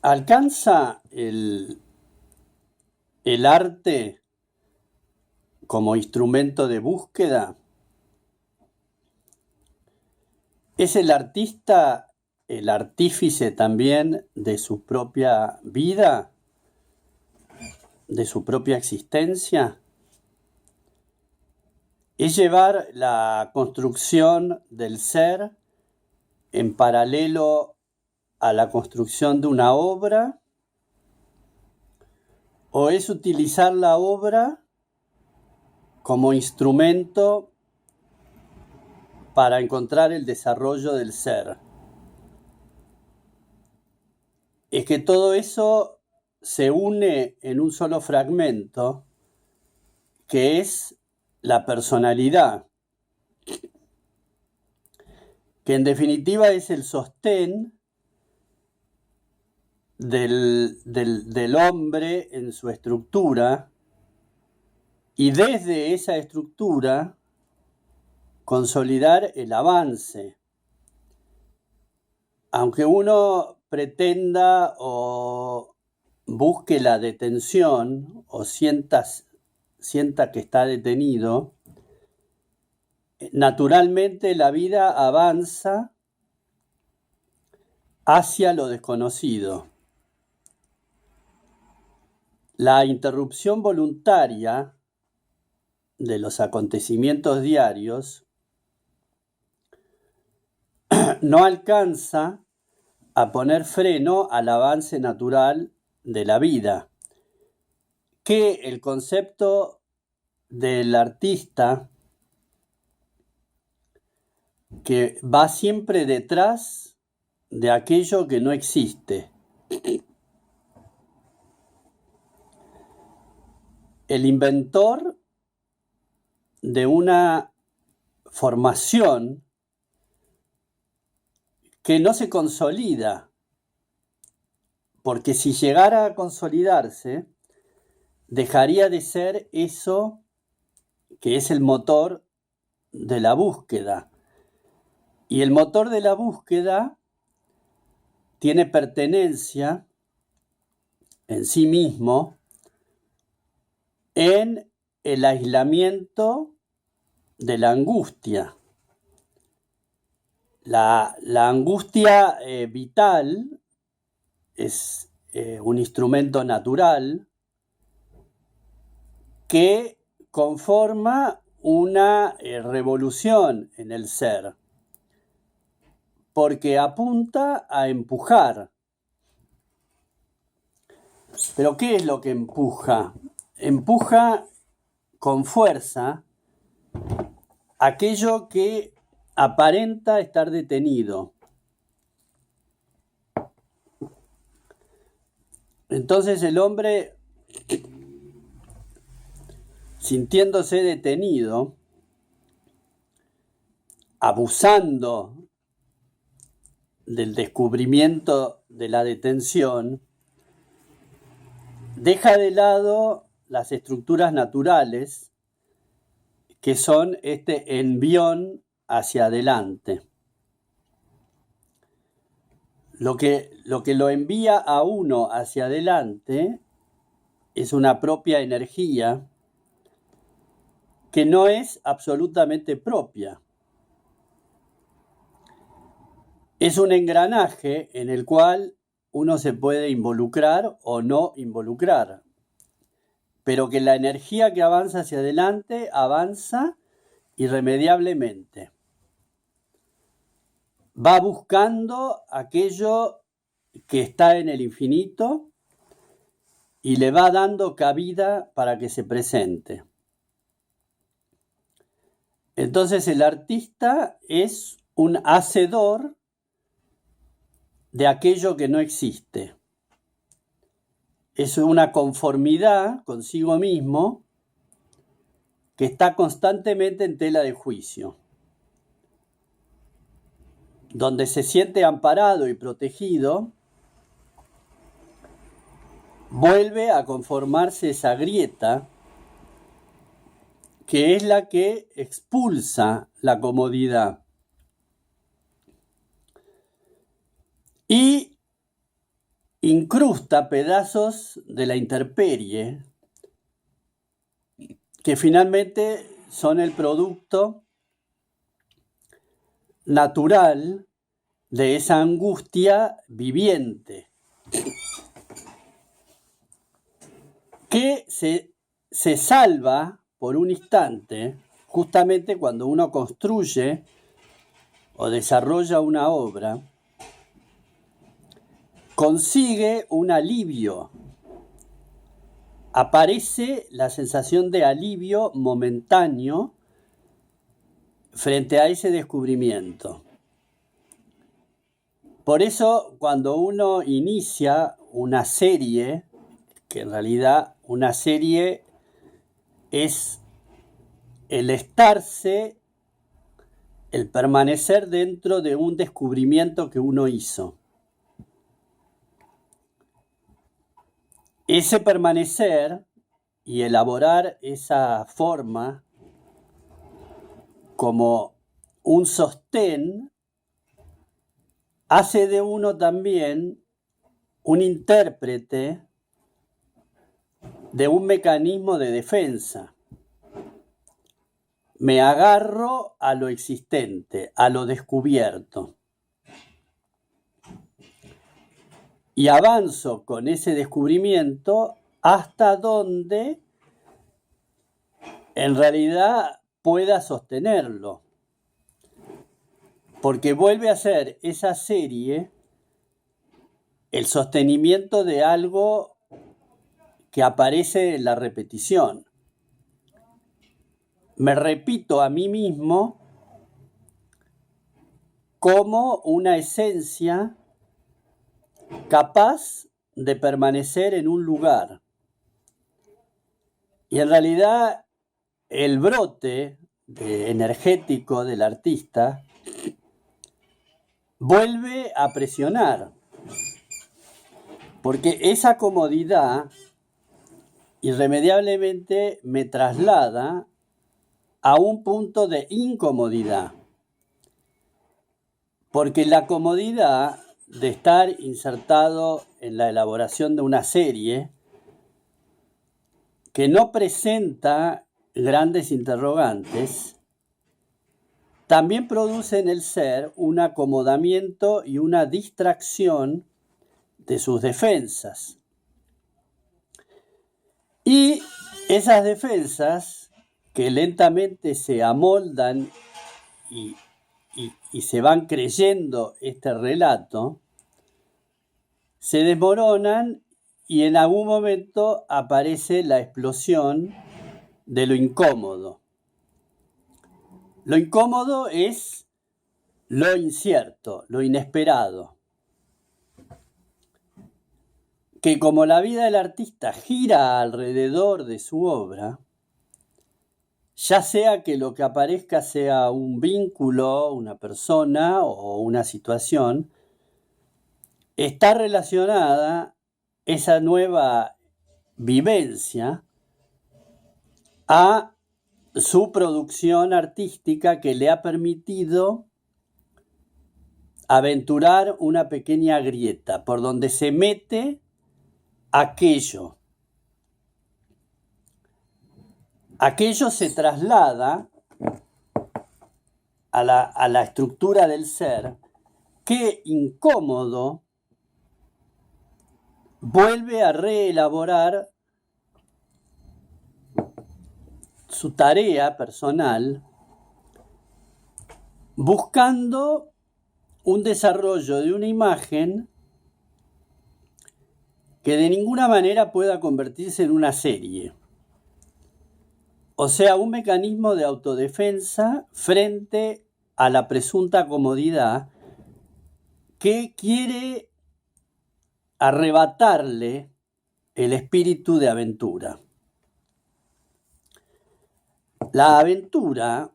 ¿Alcanza el arte como instrumento de búsqueda? ¿Es el artista el artífice también de su propia vida, de su propia existencia? ¿Es llevar la construcción del ser en paralelo a la construcción de una obra? ¿O es utilizar la obra como instrumento para encontrar el desarrollo del ser? Es que todo eso se une en un solo fragmento, que es la personalidad, que en definitiva es el sostén del hombre en su estructura, y desde esa estructura consolidar el avance. Aunque uno pretenda o busque la detención o sienta que está detenido, naturalmente la vida avanza hacia lo desconocido. La interrupción voluntaria de los acontecimientos diarios no alcanza a poner freno al avance natural de la vida, que el concepto del artista, que va siempre detrás de aquello que no existe. El inventor de una formación que no se consolida, porque si llegara a consolidarse, dejaría de ser eso que es el motor de la búsqueda. Y el motor de la búsqueda tiene pertenencia en sí mismo en el aislamiento de la angustia. La angustia vital es un instrumento natural que conforma una revolución en el ser, porque apunta a empujar. ¿Pero qué es lo que empuja? Empuja con fuerza aquello que aparenta estar detenido. Entonces el hombre, sintiéndose detenido, abusando del descubrimiento de la detención, deja de lado las estructuras naturales que son este envión hacia adelante. Lo que lo envía a uno hacia adelante es una propia energía que no es absolutamente propia. Es un engranaje en el cual uno se puede involucrar o no involucrar, pero que la energía que avanza hacia adelante avanza irremediablemente. Va buscando aquello que está en el infinito y le va dando cabida para que se presente. Entonces el artista es un hacedor de aquello que no existe. Es una conformidad consigo mismo que está constantemente en tela de juicio, donde se siente amparado y protegido, vuelve a conformarse esa grieta que es la que expulsa la comodidad. Y incrusta pedazos de la intemperie que finalmente son el producto natural de esa angustia viviente, que se salva por un instante justamente cuando uno construye o desarrolla una obra, consigue un alivio, aparece la sensación de alivio momentáneo frente a ese descubrimiento. Por eso, cuando uno inicia una serie, que en realidad una serie es el estarse, el permanecer dentro de un descubrimiento que uno hizo. Ese permanecer y elaborar esa forma como un sostén hace de uno también un intérprete de un mecanismo de defensa. Me agarro a lo existente, a lo descubierto. Y avanzo con ese descubrimiento hasta donde en realidad pueda sostenerlo. Porque vuelve a ser esa serie el sostenimiento de algo que aparece en la repetición. Me repito a mí mismo como una esencia capaz de permanecer en un lugar. Y en realidad el brote energético del artista vuelve a presionar, porque esa comodidad irremediablemente me traslada a un punto de incomodidad, porque la comodidad de estar insertado en la elaboración de una serie que no presenta grandes interrogantes, también produce en el ser un acomodamiento y una distracción de sus defensas. Y esas defensas que lentamente se amoldan y se van creyendo este relato, se desmoronan y en algún momento aparece la explosión de lo incómodo. Lo incómodo es lo incierto, lo inesperado, que como la vida del artista gira alrededor de su obra, ya sea que lo que aparezca sea un vínculo, una persona o una situación, está relacionada esa nueva vivencia a su producción artística que le ha permitido aventurar una pequeña grieta por donde se mete aquello. Aquello se traslada a la estructura del ser que, incómodo, vuelve a reelaborar su tarea personal buscando un desarrollo de una imagen que de ninguna manera pueda convertirse en una serie. O sea, un mecanismo de autodefensa frente a la presunta comodidad que quiere arrebatarle el espíritu de aventura. La aventura,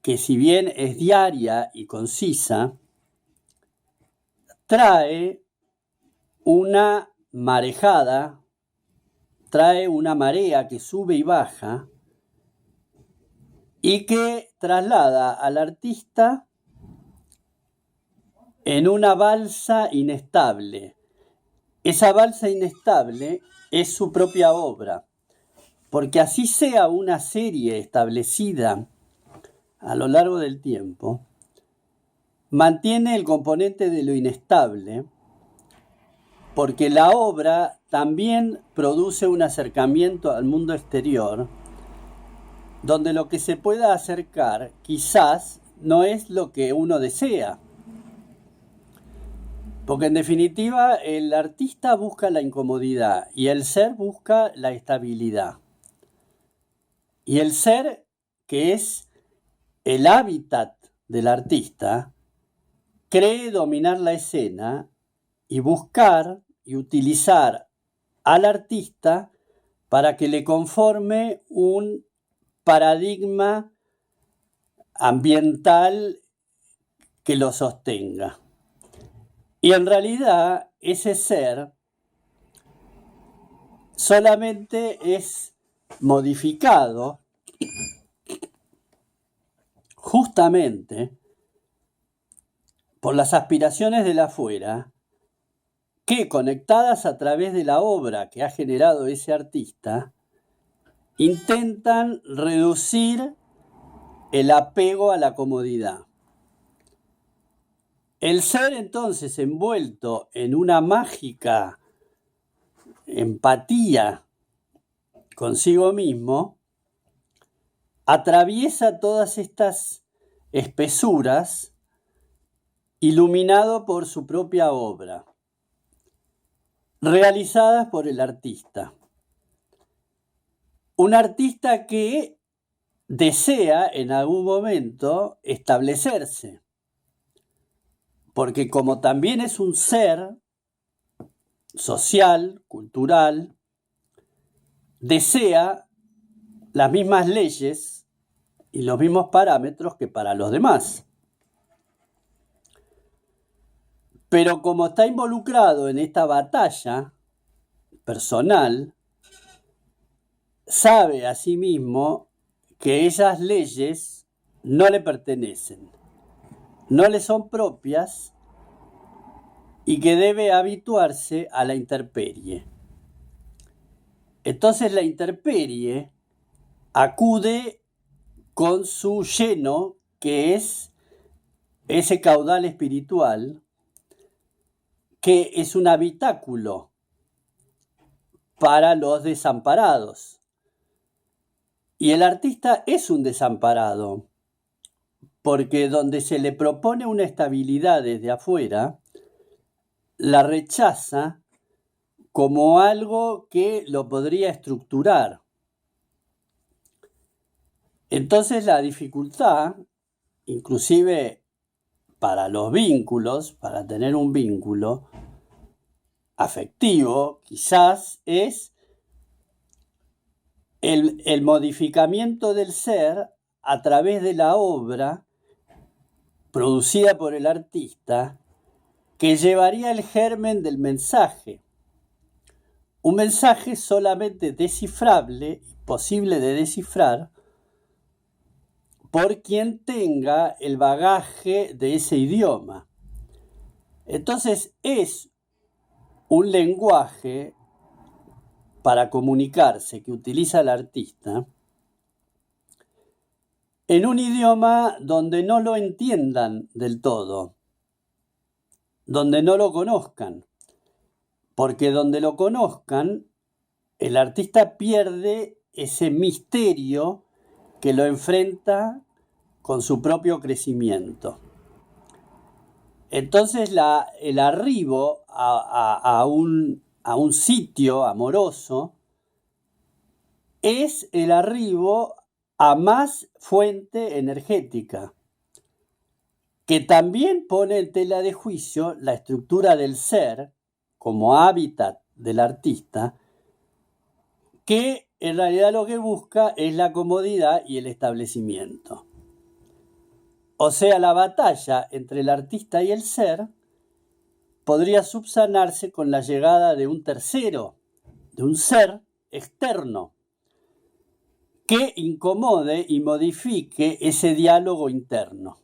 que si bien es diaria y concisa, trae una marejada, trae una marea que sube y baja y que traslada al artista en una balsa inestable, esa balsa inestable es su propia obra, porque así sea una serie establecida a lo largo del tiempo, mantiene el componente de lo inestable, porque la obra también produce un acercamiento al mundo exterior, donde lo que se pueda acercar quizás no es lo que uno desea. Porque en definitiva el artista busca la incomodidad y el ser busca la estabilidad. Y el ser, que es el hábitat del artista, cree dominar la escena y buscar y utilizar al artista para que le conforme un paradigma ambiental que lo sostenga. Y en realidad ese ser solamente es modificado justamente por las aspiraciones del afuera que, conectadas a través de la obra que ha generado ese artista, intentan reducir el apego a la comodidad. El ser entonces envuelto en una mágica empatía consigo mismo, atraviesa todas estas espesuras iluminado por su propia obra, realizadas por el artista. Un artista que desea en algún momento establecerse, porque como también es un ser social, cultural, desea las mismas leyes y los mismos parámetros que para los demás. Pero como está involucrado en esta batalla personal, sabe a sí mismo que esas leyes no le pertenecen, no le son propias y que debe habituarse a la intemperie. Entonces la intemperie acude con su lleno, que es ese caudal espiritual, que es un habitáculo para los desamparados. Y el artista es un desamparado, porque donde se le propone una estabilidad desde afuera, la rechaza como algo que lo podría estructurar. Entonces la dificultad, inclusive para los vínculos, para tener un vínculo afectivo, quizás es el modificamiento del ser a través de la obra producida por el artista, que llevaría el germen del mensaje. Un mensaje solamente descifrable, posible de descifrar, por quien tenga el bagaje de ese idioma. Entonces es un lenguaje para comunicarse que utiliza el artista en un idioma donde no lo entiendan del todo, donde no lo conozcan, porque donde lo conozcan, el artista pierde ese misterio que lo enfrenta con su propio crecimiento. Entonces el arribo a un sitio amoroso es el arribo a más fuente energética, que también pone en tela de juicio la estructura del ser como hábitat del artista, que en realidad lo que busca es la comodidad y el establecimiento. O sea, la batalla entre el artista y el ser podría subsanarse con la llegada de un tercero, de un ser externo, que incomode y modifique ese diálogo interno.